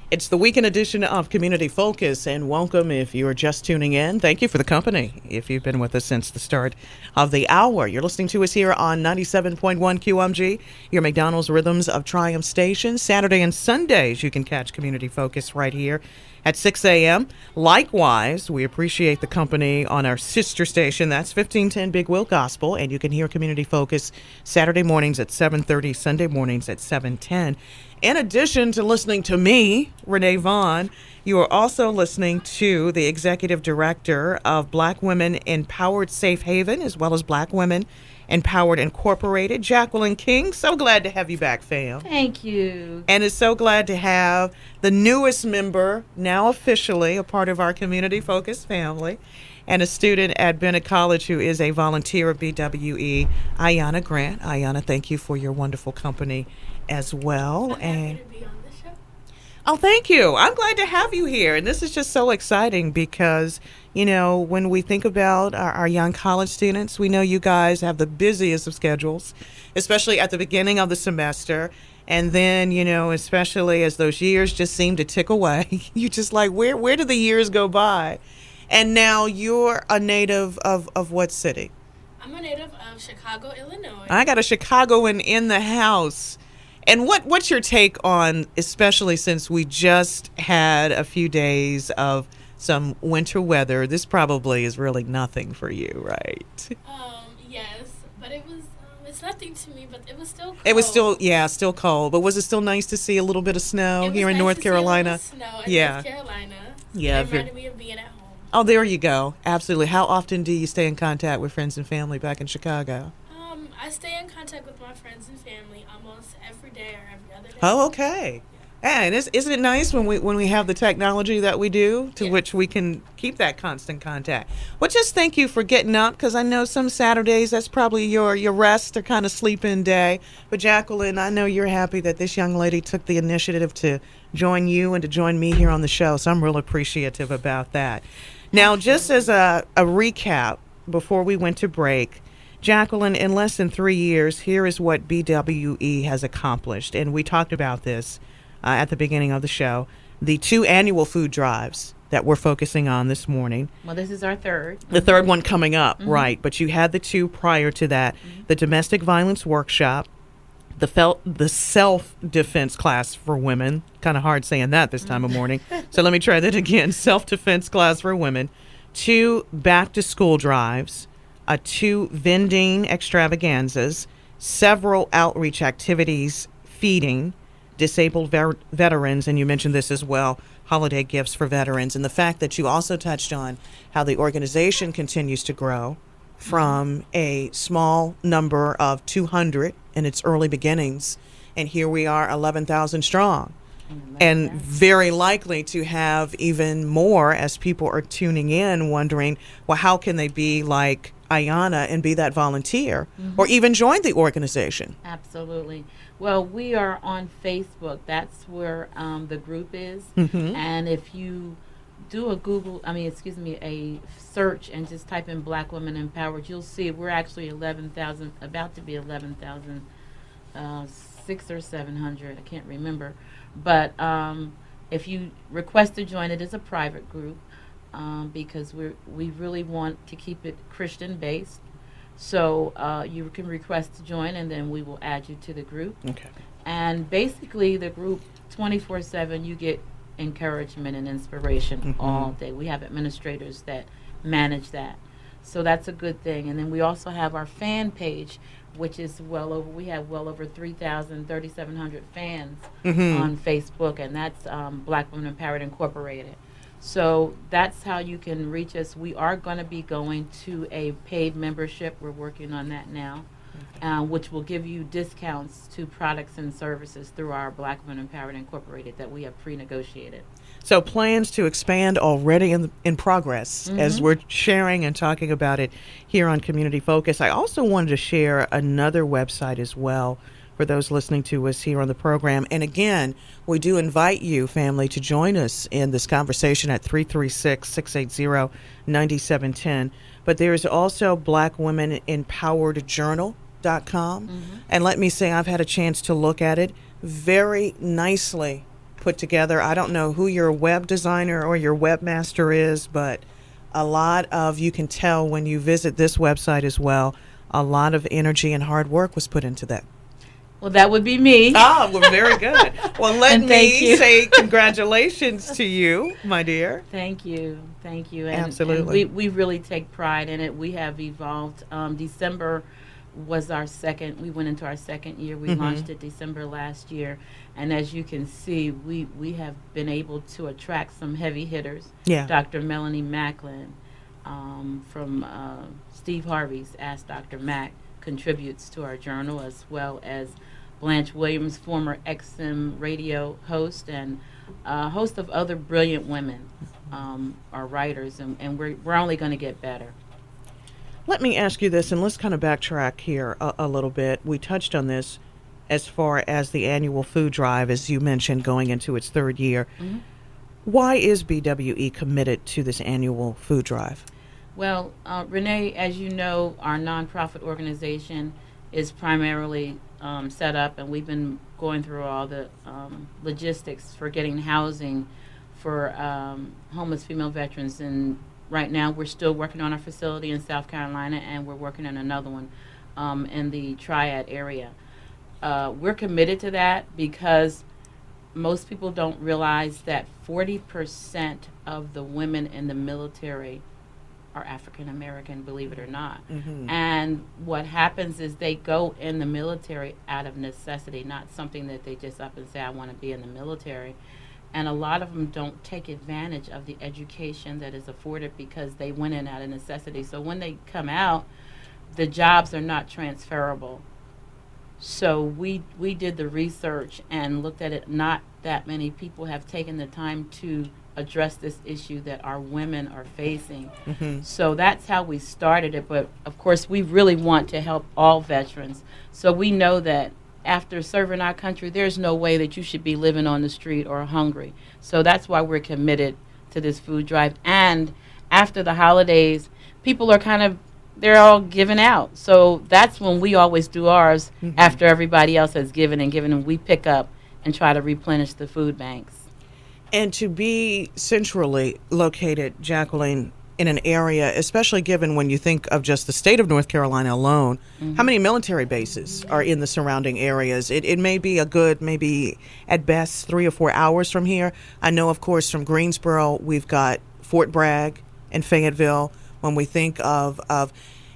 It's the weekend edition of Community Focus, and welcome if you are just tuning in. Thank you for the company. If you've been with us since the start of the hour, you're listening to us here on 97.1 QMG, your McDonald's Rhythms of Triumph station. Saturday and Sundays, you can catch Community Focus right here at 6 a.m. Likewise, we appreciate the company on our sister station. That's 1510 Big Wheel Gospel, and you can hear Community Focus Saturday mornings at 7:30, Sunday mornings at 7:10. In addition to listening to me, Renee Vaughn, you are also listening to the Executive Director of Black Women Empowered Safe Haven, as well as Black Women Empowered Incorporated, Jacqueline King. So glad to have you back, fam. Thank you. And it's so glad to have the newest member, now officially a part of our Community Focus family, and a student at Bennett College who is a volunteer of BWE, Ayanna Grant. Ayanna, thank you for your wonderful company as well. I'm happy to be on the show. Oh, thank you. I'm glad to have you here. And this is just so exciting because, you know, when we think about our young college students, we know you guys have the busiest of schedules, especially at the beginning of the semester. And then, you know, especially as those years just seem to tick away, you just like, where do the years go by? And now you're a native of what city? I'm a native of Chicago, Illinois. I got a Chicagoan in the house. And what's your take on, especially since we just had a few days of some winter weather, this probably is really nothing for you, right? Yes, but it's nothing to me, but it was still cold. It was still cold. But was it still nice to see a little bit of snow here in North Carolina? Snow in Yeah. North Carolina. Yeah. It reminded me of being at home. Oh, there you go. Absolutely. How often do you stay in contact with friends and family back in Chicago? I stay in contact with my friends and family almost every day or every other day. Oh, okay. And isn't it nice when we have the technology that we do to which we can keep that constant contact? Well, just thank you for getting up, because I know some Saturdays that's probably your rest or kind of sleep-in day. But Jacqueline, I know you're happy that this young lady took the initiative to join you and to join me here on the show, so I'm real appreciative about that. Now, just as a recap before we went to break, Jacqueline, in less than 3 years, here is what BWE has accomplished. And we talked about this at the beginning of the show. The 2 annual food drives that we're focusing on this morning. Well, this is our third. The third one coming up, right. But you had the 2 prior to that. The domestic violence workshop, the self-defense class for women. Kind of hard saying that this time of morning. So let me try that again. Self-defense class for women. 2 back-to-school drives. 2 vending extravaganzas, several outreach activities, feeding disabled veterans, and you mentioned this as well, holiday gifts for veterans, and the fact that you also touched on how the organization continues to grow from a small number of 200 in its early beginnings, and here we are 11,000 strong. And very likely to have even more as people are tuning in wondering, well, how can they be like Ayanna and be that volunteer or even join the organization? Absolutely. Well, we are on Facebook. That's where the group is. And if you do a search and just type in Black Women Empowered, you'll see we're actually 11,000, about to be 11,000, 600 or 700. I can't remember. But if you request to join, it is a private group because we really want to keep it Christian based. So you can request to join, and then we will add you to the group. Okay. And basically, the group 24/7, you get encouragement and inspiration all day. We have administrators that manage that, so that's a good thing. And then we also have our fan page, which is we have well over 3,700 fans on Facebook, and that's Black Women Empowered Incorporated. So that's how you can reach us. We are going to be going to a paid membership. We're working on that now, which will give you discounts to products and services through our Black Women Empowered Incorporated that we have pre-negotiated. So plans to expand already in progress as we're sharing and talking about it here on Community Focus. I also wanted to share another website as well for those listening to us here on the program. And again, we do invite you, family, to join us in this conversation at 336-680-9710. But there's also blackwomenempoweredjournal.com. And let me say, I've had a chance to look at it. Very nicely put together. I don't know who your web designer or your webmaster is, but a lot of, you can tell when you visit this website as well, a lot of energy and hard work was put into that. Well, that would be me. Ah, well, very good. Well, let And thank me you. say congratulations to you, my dear. Thank you. And, Absolutely. And we really take pride in it. We have evolved. December was we went into our second year. We launched it December last year. And as you can see, we have been able to attract some heavy hitters. Yeah. Dr. Melanie Macklin from Steve Harvey's Ask Dr. Mac contributes to our journal, as well as Blanche Williams, former XM radio host, and a host of other brilliant women are writers, and we're only going to get better. Let me ask you this, and let's kind of backtrack here a little bit. We touched on this as far as the annual food drive, as you mentioned, going into its third year. Mm-hmm. Why is BWE committed to this annual food drive? Well, Renee, as you know, our nonprofit organization is primarily set up, and we've been going through all the logistics for getting housing for homeless female veterans. And right now we're still working on our facility in South Carolina, and we're working on another one in the Triad area. We're committed to that because most people don't realize that 40% of the women in the military are African American, believe it or not. Mm-hmm. And what happens is they go in the military out of necessity, not something that they just up and say, I want to be in the military. And a lot of them don't take advantage of the education that is afforded because they went in out of necessity. So when they come out, the jobs are not transferable. So we did the research and looked at it. Not that many people have taken the time to address this issue that our women are facing. Mm-hmm. So that's how we started it. But of course, we really want to help all veterans. So we know that after serving our country, there's no way that you should be living on the street or hungry. So that's why we're committed to this food drive. And after the holidays, people are they're all giving out. So that's when we always do ours, mm-hmm. after everybody else has given, and we pick up and try to replenish the food banks. And to be centrally located, Jacqueline, in an area, especially given when you think of just the state of North Carolina alone, mm-hmm. how many military bases are in the surrounding areas? It may be a good, maybe at best 3 or 4 hours from here. I know, of course, from Greensboro, we've got Fort Bragg and Fayetteville. When we think of,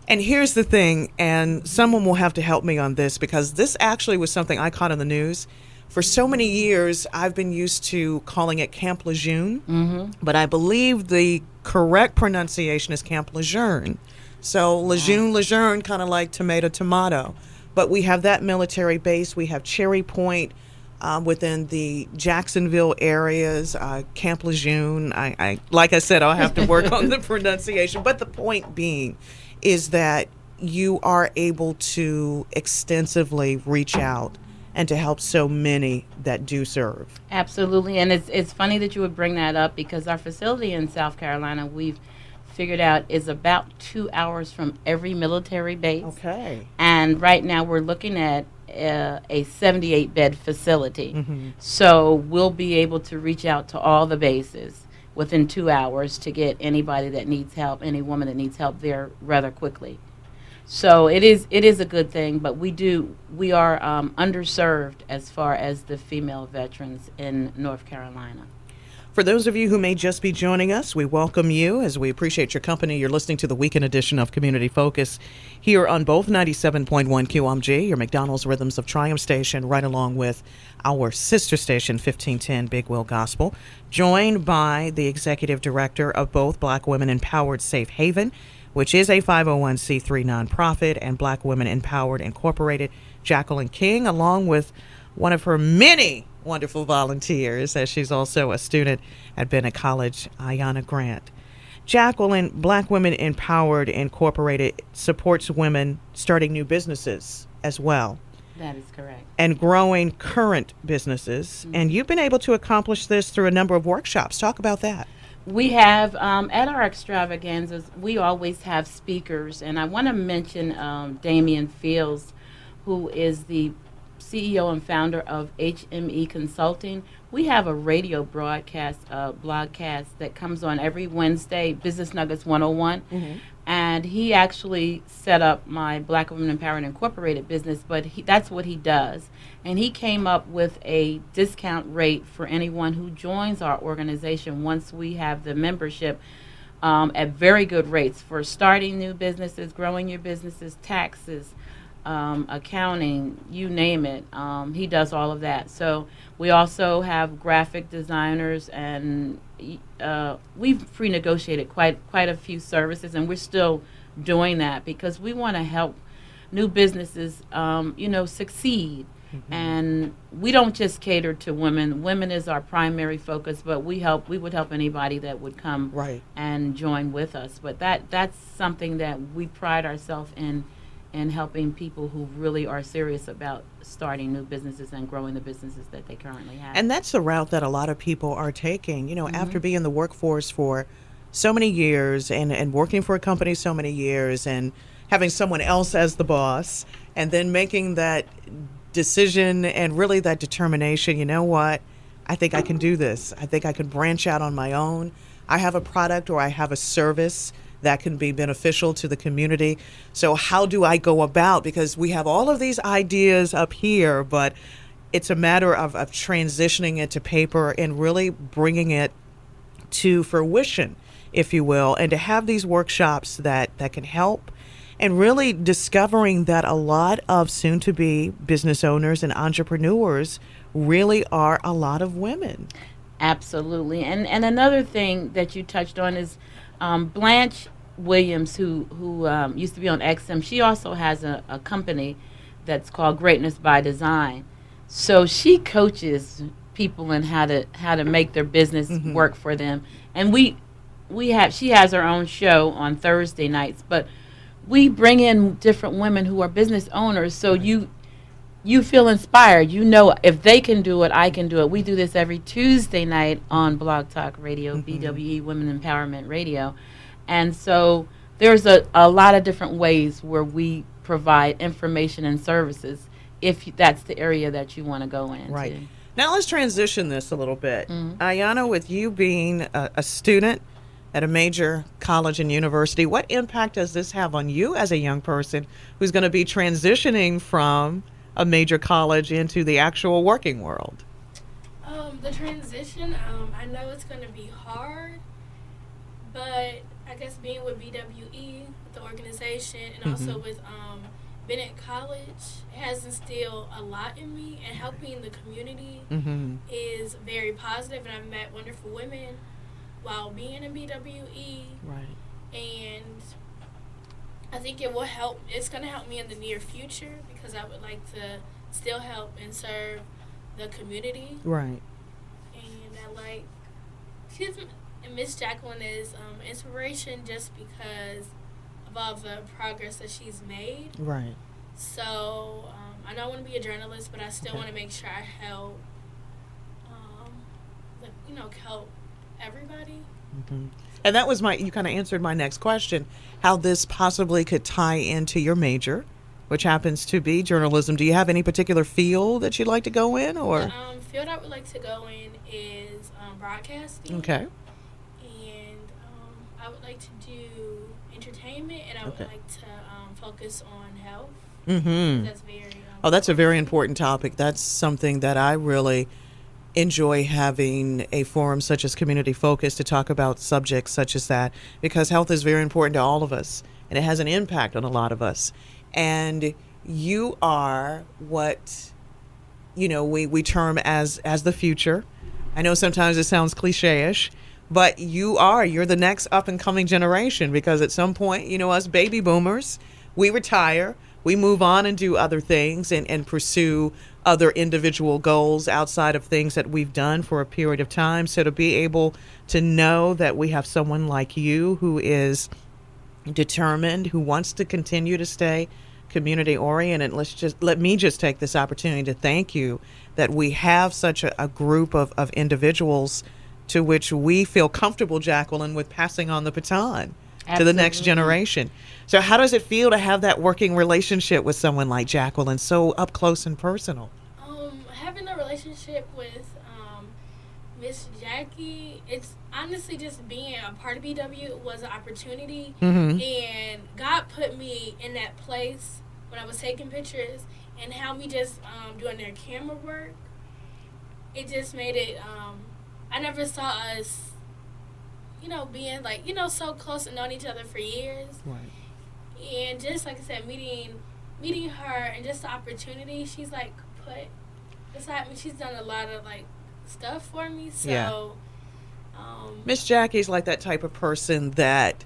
and here's the thing, and someone will have to help me on this, because this actually was something I caught in the news. For so many years, I've been used to calling it Camp Lejeune, mm-hmm. but I believe the correct pronunciation is Camp Lejeune. So Lejeune, kind of like tomato. But we have that military base. We have Cherry Point within the Jacksonville areas, Camp Lejeune. I like I said, I'll have to work on the pronunciation. But the point being is that you are able to extensively reach out and to help so many that do serve. Absolutely. And it's funny that you would bring that up, because our facility in South Carolina, we've figured out, is about 2 hours from every military base. Okay. And right now we're looking at a 78-bed facility. Mm-hmm. So we'll be able to reach out to all the bases within 2 hours to get anybody that needs help, any woman that needs help there rather quickly. So it is a good thing, but we are underserved as far as the female veterans in North Carolina. For those of you who may just be joining us, we welcome you as we appreciate your company. You're listening to the weekend edition of Community Focus here on both 97.1 QMG, your McDonald's Rhythms of Triumph station, right along with our sister station, 1510 Big Wheel Gospel, joined by the executive director of both Black Women Empowered Safe Haven, which is a 501c3 nonprofit, and Black Women Empowered Incorporated, Jacqueline King, along with one of her many wonderful volunteers, as she's also a student at Bennett College, Ayanna Grant. Jacqueline, Black Women Empowered Incorporated supports women starting new businesses as well. That is correct. And growing current businesses. Mm-hmm. And you've been able to accomplish this through a number of workshops. Talk about that. We have, at our extravaganzas, we always have speakers. And I want to mention Damian Fields, who is the CEO and founder of HME Consulting. we have a radio broadcast, blogcast that comes on every Wednesday, Business Nuggets 101. Mm-hmm. And he actually set up my Black Women Empowered Incorporated business, but that's what he does. And he came up with a discount rate for anyone who joins our organization once we have the membership, at very good rates for starting new businesses, growing your businesses, taxes, accounting, you name it. He does all of that. So we also have graphic designers, and we've pre-negotiated quite a few services, and we're still doing that because we want to help new businesses, succeed. Mm-hmm. And we don't just cater to women. Women is our primary focus, but we would help anybody that would come right. and join with us. But that's something that we pride ourselves in helping people who really are serious about starting new businesses and growing the businesses that they currently have. And that's the route that a lot of people are taking. Mm-hmm. After being in the workforce for so many years and working for a company so many years and having someone else as the boss, and then making that decision and really that determination, you know what, I think I can do this. I think I can branch out on my own. I have a product or I have a service that can be beneficial to the community. So how do I go about? Because we have all of these ideas up here, but it's a matter of transitioning it to paper and really bringing it to fruition, if you will, and to have these workshops that can help, and really discovering that a lot of soon-to-be business owners and entrepreneurs really are a lot of women. Absolutely. And another thing that you touched on is Blanche Williams, who used to be on XM. She also has a company that's called Greatness by Design. So she coaches people in how to make their business mm-hmm. work for them. And she has her own show on Thursday nights, but we bring in different women who are business owners, so right. you feel inspired. If they can do it, I can do it. We do this every Tuesday night on Blog Talk Radio, mm-hmm. BWE Women Empowerment Radio. And so there's a lot of different ways where we provide information and services if that's the area that you want to go into. Right. Now let's transition this a little bit. Mm-hmm. Ayana, with you being a student at a major college and university, what impact does this have on you as a young person who's going to be transitioning from a major college into the actual working world? The transition, I know it's going to be hard, but I guess being with BWE, with the organization, and mm-hmm. also with Bennett College, it has instilled a lot in me, and helping the community mm-hmm. is very positive, and I've met wonderful women while being in BWE. Right. And I think it will help. It's going to help me in the near future because I would like to still help and serve the community. Right. And Miss Jacqueline is inspiration just because of all the progress that she's made. Right. So I don't want to be a journalist, but I still want to make sure I help, help everybody. Mm-hmm. And that was you kind of answered my next question, how this possibly could tie into your major, which happens to be journalism. Do you have any particular field that you'd like to go in, or? The field I would like to go in is broadcasting. Okay. And I would like to do entertainment, and I would like to focus on health. Mm-hmm. That's very that's a very important topic. That's something that I really enjoy, having a forum such as Community Focus to talk about subjects such as that, because health is very important to all of us, and it has an impact on a lot of us. And you are what, we term as the future. I know sometimes it sounds cliche-ish, but you're the next up-and-coming generation, because at some point, us baby boomers, we retire, we move on and do other things and pursue other individual goals outside of things that we've done for a period of time. So to be able to know that we have someone like you who is determined, who wants to continue to stay community oriented, let me just take this opportunity to thank you that we have such a group of individuals to which we feel comfortable, Jacqueline, with passing on the baton. Absolutely. To the next generation. So how does it feel to have that working relationship with someone like Jacqueline, so up close and personal? Having a relationship with Miss Jackie, it's honestly just being a part of BW was an opportunity, and God put me in that place when I was taking pictures, and how me just doing their camera work. It just made it. I never saw us, being like so close and knowing each other for years, Right. and just like I said, meeting her and just the opportunity she's like put beside me. She's done a lot of like stuff for me. So, Yeah. Miss Jackie's like that type of person that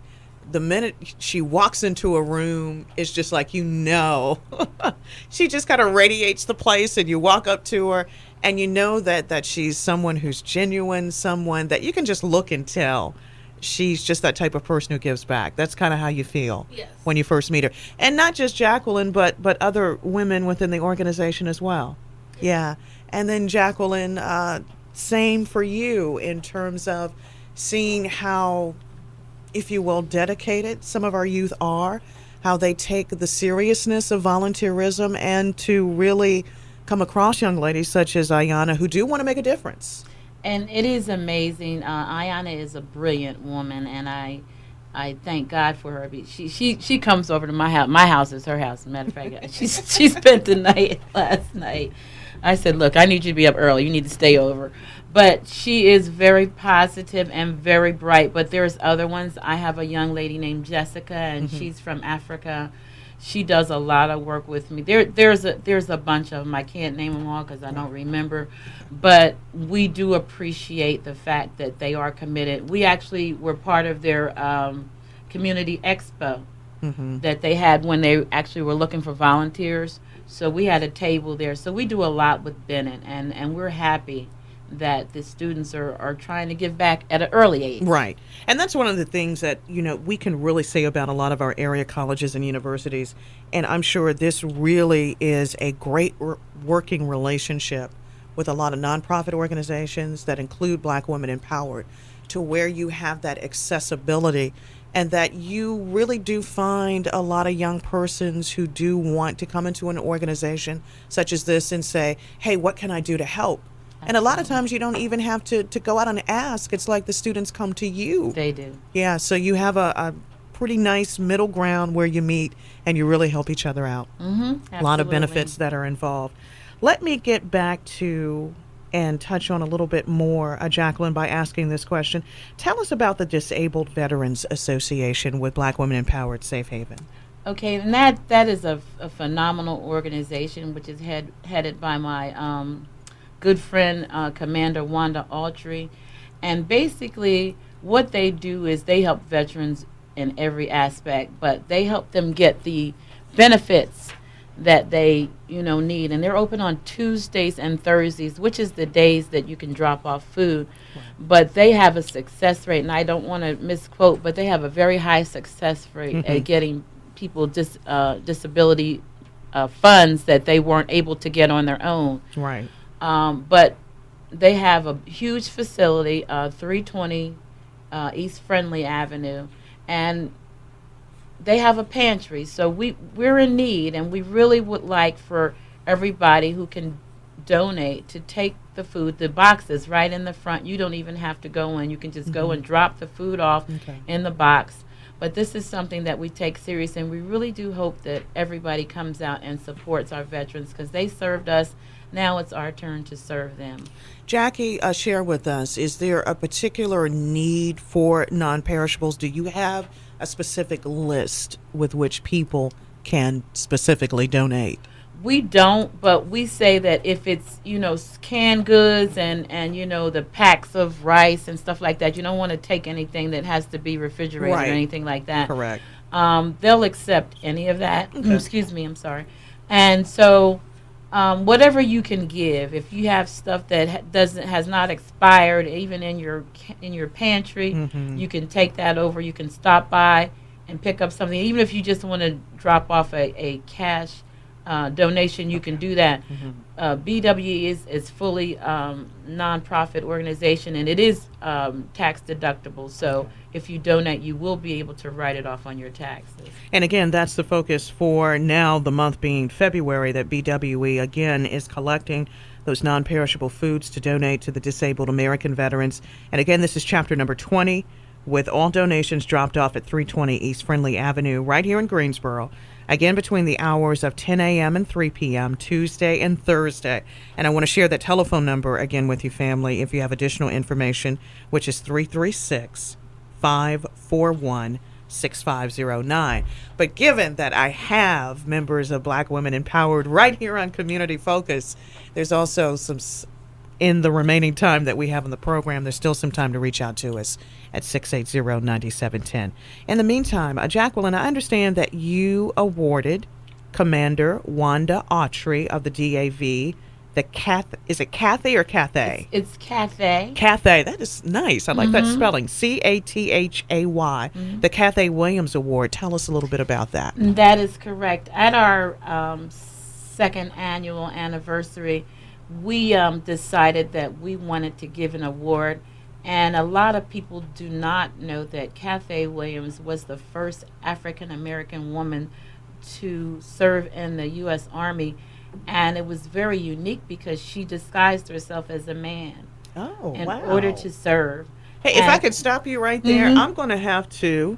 the minute she walks into a room, it's just like, she just kind of radiates the place, and you walk up to her and you know that she's someone who's genuine, someone that you can just look and tell. She's just that type of person who gives back. That's kind of how you feel when you first meet her. And not just Jacqueline, but other women within the organization as well. Yeah. And then Jacqueline, same for you in terms of seeing how, if you will, dedicated some of our youth are, how they take the seriousness of volunteerism and to really come across young ladies such as Ayanna who do want to make a difference. And it is amazing. Ayanna is a brilliant woman, and I thank God for her. She comes over to my house. My house is her house. As a matter of fact, she spent the night last night. I said, look, I need you to be up early. You need to stay over. But she is very positive and very bright. But there's other ones. I have a young lady named Jessica, and she's from Africa. She does a lot of work with me. There's a bunch of them. I can't name them all because I don't remember. But we do appreciate the fact that they are committed. We actually were part of their community expo that they had when they actually were looking for volunteers. So we had a table there. So we do a lot with Bennett, and we're happy that the students are trying to give back at an early age. Right. And that's one of the things that, we can really say about a lot of our area colleges and universities. And I'm sure this really is a great working relationship with a lot of nonprofit organizations that include Black Women Empowered, to where you have that accessibility and that you really do find a lot of young persons who do want to come into an organization such as this and say, hey, what can I do to help? And a lot of times you don't even have to go out and ask. It's like the students come to you. They do. Yeah, so you have a pretty nice middle ground where you meet and you really help each other out. A lot of benefits that are involved. Let me get back to and touch on a little bit more, Jacqueline, by asking this question. Tell us about the Disabled Veterans Association with Black Women Empowered Safe Haven. Okay, and that is a phenomenal organization, which is headed by my good friend, Commander Wanda Autry. And basically what they do is they help veterans in every aspect, but they help them get the benefits that they need. And they're open on Tuesdays and Thursdays, which is the days that you can drop off food. Right. But they have a success rate, and I don't want to misquote, but they have a very high success rate at getting people disability funds that they weren't able to get on their own. Right. But they have a huge facility, 320 East Friendly Avenue, and they have a pantry. So we're in need, and we really would like for everybody who can donate to take the food. The box is right in the front. You don't even have to go in. You can just go and drop the food off in the box. But this is something that we take serious, and we really do hope that everybody comes out and supports our veterans because they served us. Now it's our turn to serve them. Jackie, share with us, is there a particular need for non-perishables? Do you have a specific list with which people can specifically donate? We don't, but we say that if it's, canned goods and the packs of rice and stuff like that, you don't want to take anything that has to be refrigerated or anything like that. Correct. They'll accept any of that. Okay. Excuse me, I'm sorry. And so whatever you can give, if you have stuff that has not expired, even in your pantry, you can take that over. You can stop by and pick up something. Even if you just want to drop off a cash donation, you can do that. BWE is fully nonprofit organization, and it is tax deductible. So if you donate, you will be able to write it off on your taxes. And again, that's the focus for now, the month being February, that BWE again is collecting those non-perishable foods to donate to the disabled American veterans. And again, this is chapter number 20, with all donations dropped off at 320 East Friendly Avenue, right here in Greensboro. Again, between the hours of 10 a.m. and 3 p.m., Tuesday and Thursday. And I want to share that telephone number again with you, family, if you have additional information, which is 336-541-6509. But given that I have members of Black Women Empowered right here on Community Focus, there's also some, in the remaining time that we have in the program, there's still some time to reach out to us at 680-9710. In the meantime, Jacqueline, I understand that you awarded Commander Wanda Autry of the DAV is it Cathay or Cathay? It's Cathay. Cathay, that is nice. I like that spelling. Cathay. The Cathay Williams Award. Tell us a little bit about that. That is correct. At our second annual anniversary, we decided that we wanted to give an award. And a lot of people do not know that Cathay Williams was the first African American woman to serve in the U.S. Army. And it was very unique because she disguised herself as a man in order to serve. Hey, if I could stop you right there, I'm going to have to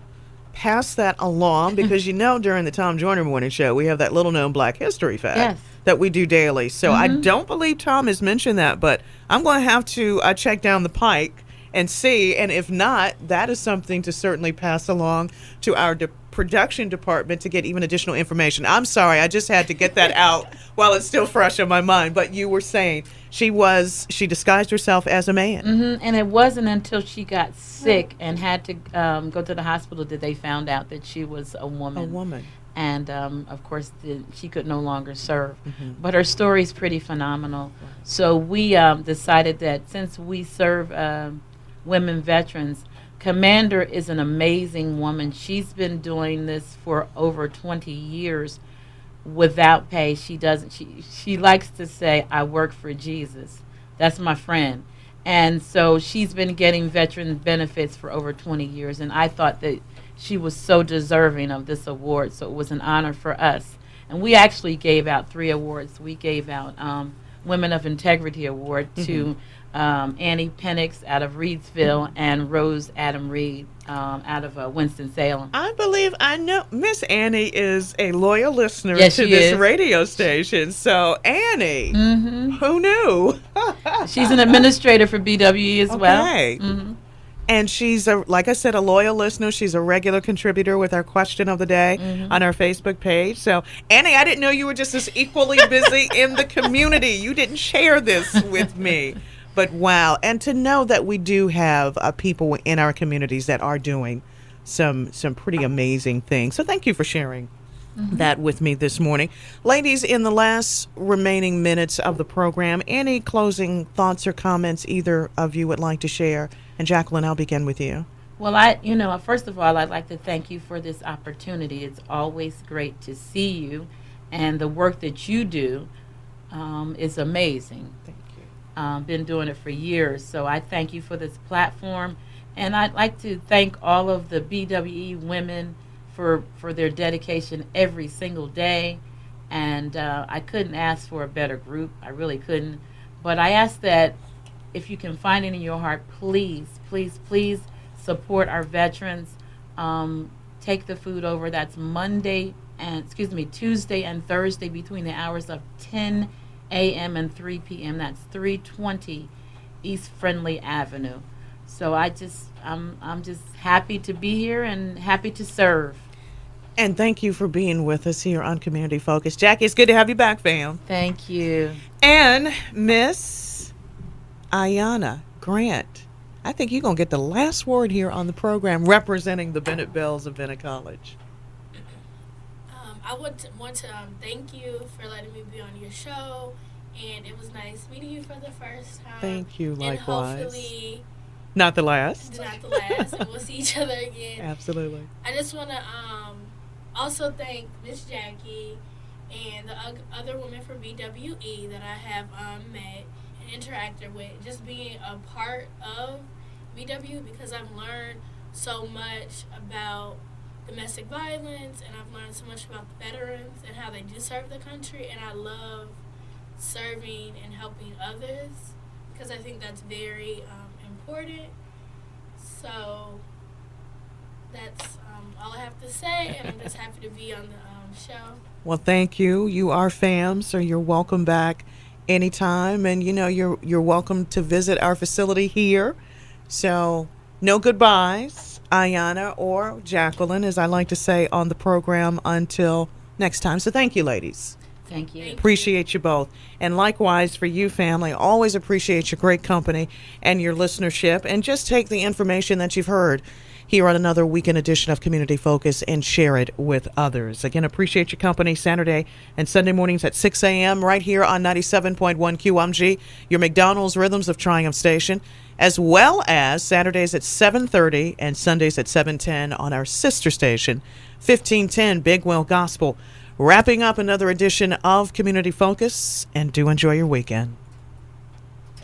pass that along because during the Tom Joyner Morning Show, we have that little known Black History fact that we do daily. So I don't believe Tom has mentioned that, but I'm going to have to check down the pike and see. And if not, that is something to certainly pass along to our production department to get even additional information. I'm sorry, I just had to get that out while it's still fresh in my mind. But you were saying she disguised herself as a man. And it wasn't until she got sick and had to go to the hospital that they found out that she was a woman. And, of course, she could no longer serve. But her story is pretty phenomenal. So we decided that since we serve women veterans, Commander is an amazing woman. She's been doing this for over 20 years without pay. She likes to say, I work for Jesus. That's my friend. And so she's been getting veteran benefits for over 20 years. And I thought that she was so deserving of this award. So it was an honor for us. And we actually gave out 3 awards. We gave out Women of Integrity Award to Annie Penix out of Reedsville and Rose Adam Reed out of Winston-Salem. I believe I know Miss Annie is a loyal listener to this radio station. So Annie, who knew? She's an administrator for BWE as well. And she's, like I said, a loyal listener. She's a regular contributor with our question of the day on our Facebook page. So, Annie, I didn't know you were just as equally busy in the community. You didn't share this with me. But wow. And to know that we do have people in our communities that are doing some pretty amazing things. So thank you for sharing that with me this morning. Ladies, in the last remaining minutes of the program, any closing thoughts or comments either of you would like to share? And Jacqueline, I'll begin with you. Well, first of all, I'd like to thank you for this opportunity. It's always great to see you, and the work that you do is amazing. Thank you. Been doing it for years, so I thank you for this platform. And I'd like to thank all of the BWE women for their dedication every single day. And I couldn't ask for a better group. I really couldn't. But I ask that if you can find it in your heart, please, please, please support our veterans. Take the food over. That's Tuesday and Thursday between the hours of 10 a.m. and 3 p.m. That's 320 East Friendly Avenue. So I'm just happy to be here and happy to serve. And thank you for being with us here on Community Focus. Jackie, it's good to have you back, fam. Thank you. And Miss Ayanna Grant, I think you're going to get the last word here on the program representing the Bennett Bells of Bennett College. I want to thank you for letting me be on your show, and it was nice meeting you for the first time. Thank you, likewise. And hopefully not the last. Not the last, and we'll see each other again. Absolutely. I just want to also thank Miss Jackie and the other women from BWE that I have met and interacted with, just being a part of BWE, because I've learned so much about domestic violence, and I've learned so much about the veterans and how they do serve the country, and I love serving and helping others, because I think that's very important. So that's all I have to say, and I'm just happy to be on the show. Well, thank you. You are fam, so you're welcome back anytime, and you're welcome to visit our facility here. So no goodbyes, Ayanna or Jacqueline, as I like to say on the program, until next time. So thank you, ladies. Thank you. Appreciate you both. And likewise for you, family, always appreciate your great company and your listenership. And just take the information that you've heard here on another weekend edition of Community Focus and share it with others. Again, appreciate your company Saturday and Sunday mornings at 6 a.m. right here on 97.1 QMG, your McDonald's Rhythms of Triumph station, as well as Saturdays at 7:30 and Sundays at 7:10 on our sister station, 1510 Big Well Gospel. Wrapping up another edition of Community Focus, and do enjoy your weekend.